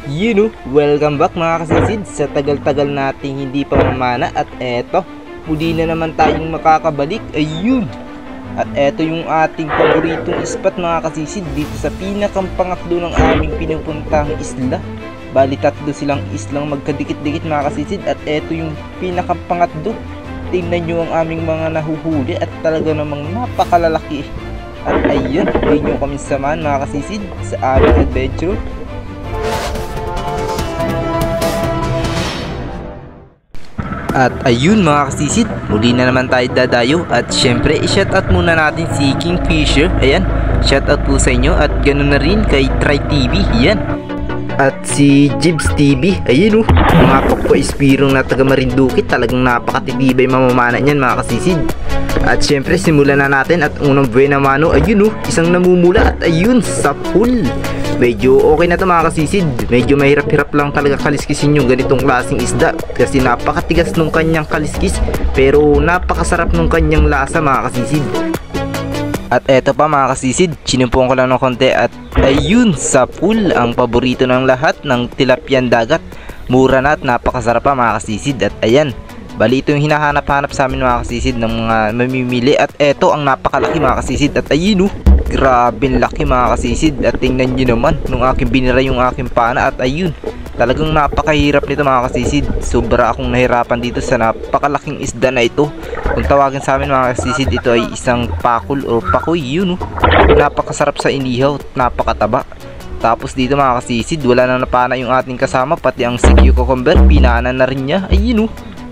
Welcome back mga kasisid sa tagal-tagal nating hindi pa mamana. At eto, muli na naman tayong makakabalik. Ayun! At eto yung ating paboritong spot mga kasisid dito sa pinakang pangatlo ng aming pinupuntahang isla. Bali tatlo silang islang magkadikit-dikit mga kasisid. At eto yung pinakang pangatlo. Tingnan nyo ang aming mga nahuhuli at talaga namang napakalalaki. At ayun, huwag nyo kami samahan mga kasisid sa aming adventure. At ayun mga kasisid, muli na naman tayo dadayo. At syempre, i-shoutout muna natin si Kingfisher. Ayan, shoutout po sa inyo. At ganoon na rin kay Try TV. Ayan. At si Jibs TV. Ayun mga kapwa-espirong na taga Marinduque. Talagang napakatitibay mamamana niyan mga kasisid. At syempre, simulan na natin. At unang buena mano, ayun isang namumula. At ayun, sa pool. Medyo okay na to mga kasisid. Medyo mahirap-hirap lang talaga kaliskisin yung ganitong klaseng isda kasi napakatigas nung kanyang kaliskis, pero napakasarap nung kanyang lasa mga kasisid. At eto pa mga kasisid, chinumpong ko lang ng konti. At ayun, sa pool, ang paborito ng lahat ng tilapyan dagat. Mura na at napakasarap pa mga kasisid. At ayan, bali ito yung hinahanap-hanap sa amin mga kasisid ng mga mamimili. At eto ang napakalaki mga kasisid. At ayun grabe laki mga kasisid. At tingnan nyo naman nung aking binira yung aking pana. At ayun, talagang napakahirap nito mga kasisid. Sobra akong nahirapan dito sa napakalaking isda na ito. Kung tawagin sa amin mga kasisid, ito ay isang pakul o pakoy. Yun napakasarap sa inihaw, napakataba. Tapos dito mga kasisid, wala na napana yung ating kasama. Pati ang CQ cucumber, pinana na rin niya. Ayun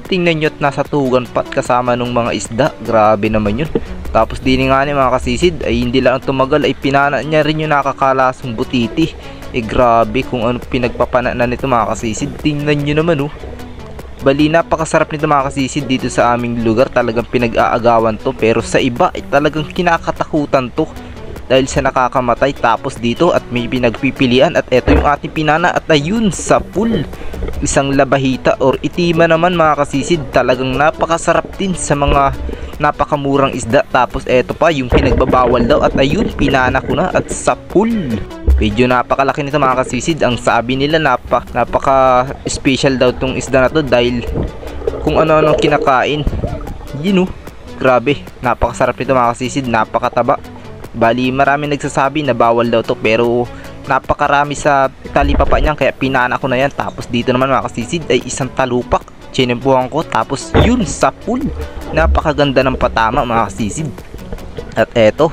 tingnan nyo at nasa tugan pat kasama nung mga isda. Grabe naman yun. Tapos din nga mga kasisid ay hindi lang tumagal, ay pinana niya rin yung nakakalasong butiti. Grabe kung ano pinagpapanaan nito mga kasisid. Tingnan nyo naman Bali napakasarap nito mga kasisid dito sa aming lugar. Talagang pinag-aagawan to. Pero sa iba ay talagang kinakatakutan to dahil sa nakakamatay. Tapos dito at may pinagpipilian. At eto yung ating pinana. At ayun, sa pool, isang labahita or itima naman mga kasisid. Talagang napakasarap din sa mga napakamurang isda. Tapos eto pa yung pinagbabawal daw. At ayun, pinana ko na. At sa pool, medyo napakalaki nito mga kasisid. Ang sabi nila napaka special daw tong isda na to dahil kung ano-ano kinakain. Grabe, napakasarap nito mga kasisid. Napakataba. Bali marami nagsasabi na bawal daw to, pero napakarami sa talipapa niyan kaya pinana ko na yan. Tapos dito naman mga kasisid ay isang talupak, chinempuhan ko. Tapos yun, sa pool, napakaganda ng patama mga kasisid. At eto,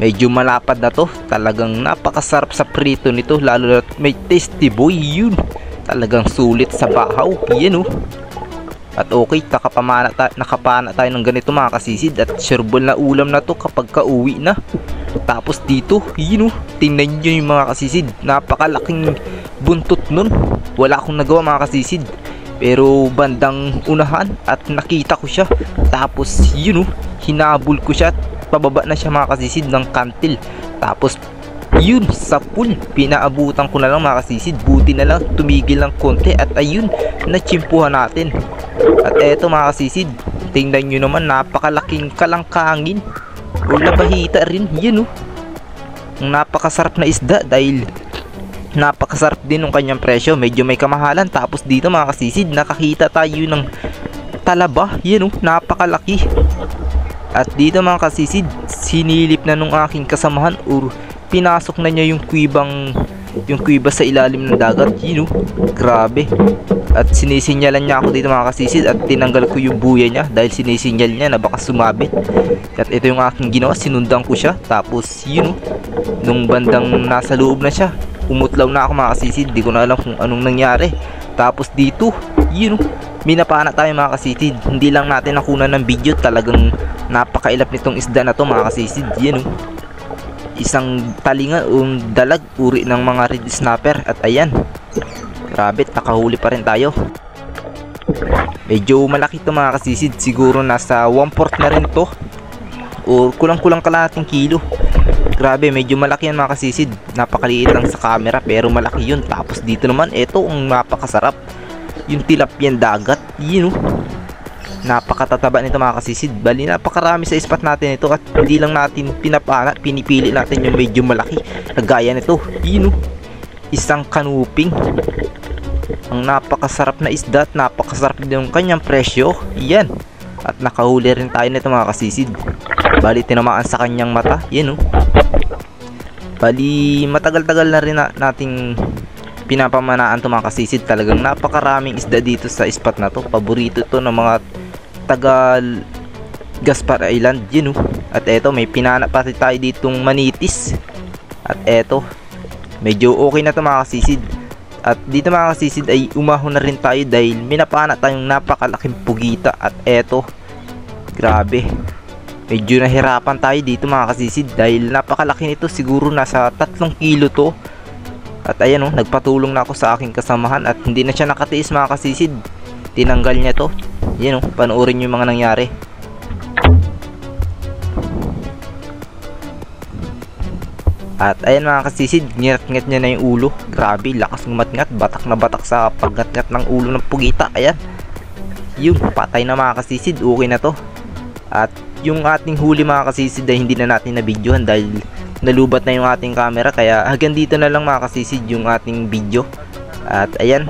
medyo malapad na to. Talagang napakasarap sa prito nito, lalo na may tasty boy. Yun, talagang sulit sa bahaw. Yan At okay, nakapana tayo ng ganito mga kasisid. At sureball na ulam na to kapag kauwi na. Tapos dito, tingnan nyo yung mga kasisid. Napakalaking buntot nun. Wala akong nagawa mga kasisid, pero bandang unahan at nakita ko siya. Tapos hinabol ko siya at pababa na siya mga kasisid ng kantil. Tapos yun, sa pool, pinaabutan ko na lang mga kasisid. Buti na lang tumigil ng konti. At ayun, natsimpuhan natin. At eto mga kasisid, tingnan nyo naman, napakalaking kalangkangin o labahita rin. Yun napakasarap na isda dahil napakasarap din ng kanyang presyo. Medyo may kamahalan. Tapos dito mga kasisid, nakakita tayo ng talaba. Yan napakalaki. At dito mga kasisid, sinilip na nung aking kasamahan or pinasok na niya yung kuiba sa ilalim ng dagat. Grabe. At sinisinyalan niya ako dito mga kasisid. At tinanggal ko yung buya niya dahil sinisinyal niya na baka sumabit. At ito yung aking ginawa, sinundan ko siya. Tapos nung bandang nasa loob na siya, umutlaw na ako mga kasisid. Di ko na alam kung anong nangyari. Tapos dito, minapana tayo mga kasisid. Hindi lang natin nakunan ng video. Talagang napakailap nitong isda na to mga kasisid. Isang talinga o dalag, uri ng mga red snapper. At ayan, grabe, nakahuli pa rin tayo. Medyo malaki to mga kasisid. Siguro nasa 1/4 na rin to, o kulang-kulang kalahating kilo. Grabe, medyo malaki yan mga kasisid. Napakaliit lang sa camera pero malaki yun. Tapos dito naman, eto ang napakasarap, yung tilapyan dagat. Napakatataba nito mga kasisid. Bali napakarami sa spot natin ito at hindi lang natin pinapana, pinipili natin yung medyo malaki. Kagaya nito, isang kanuping. Ang napakasarap na isda at napakasarap din yung kanyang presyo. Yan. At nakahuli rin tayo nito mga kasisid. Bali tinamaan sa kanyang mata. Yan oh. Bali matagal-tagal na rin nating pinapamanaan to mga kasisid. Talagang napakaraming isda dito sa spot na to. Paborito to ng mga taga Gaspar Island. Yan oh. At eto may pinana pati tayo ditong manitis. At eto medyo okay na to mga kasisid. At dito mga kasisid ay umahon na rin tayo dahil minapana tayong napakalaking pugita. At eto, grabe, medyo nahirapan tayo dito mga kasisid dahil napakalaki nito, siguro nasa 3 kilo to. At ayan oh, nagpatulong na ako sa aking kasamahan at hindi na siya nakatiis mga kasisid. Tinanggal niya to. Yan oh, panoorin nyo yung mga nangyari. At ayan mga kasisid, ngirat-ngat niya na yung ulo. Grabe, lakas ng matngat, batak na batak sa paggat-ngat ng ulo ng pugita. Ayan, yung patay na mga kasisid, okay na to. At yung ating huli mga kasisid ay hindi na natin na-videohan dahil nalubat na yung ating camera. Kaya hanggang dito na lang mga kasisid yung ating video. At ayan,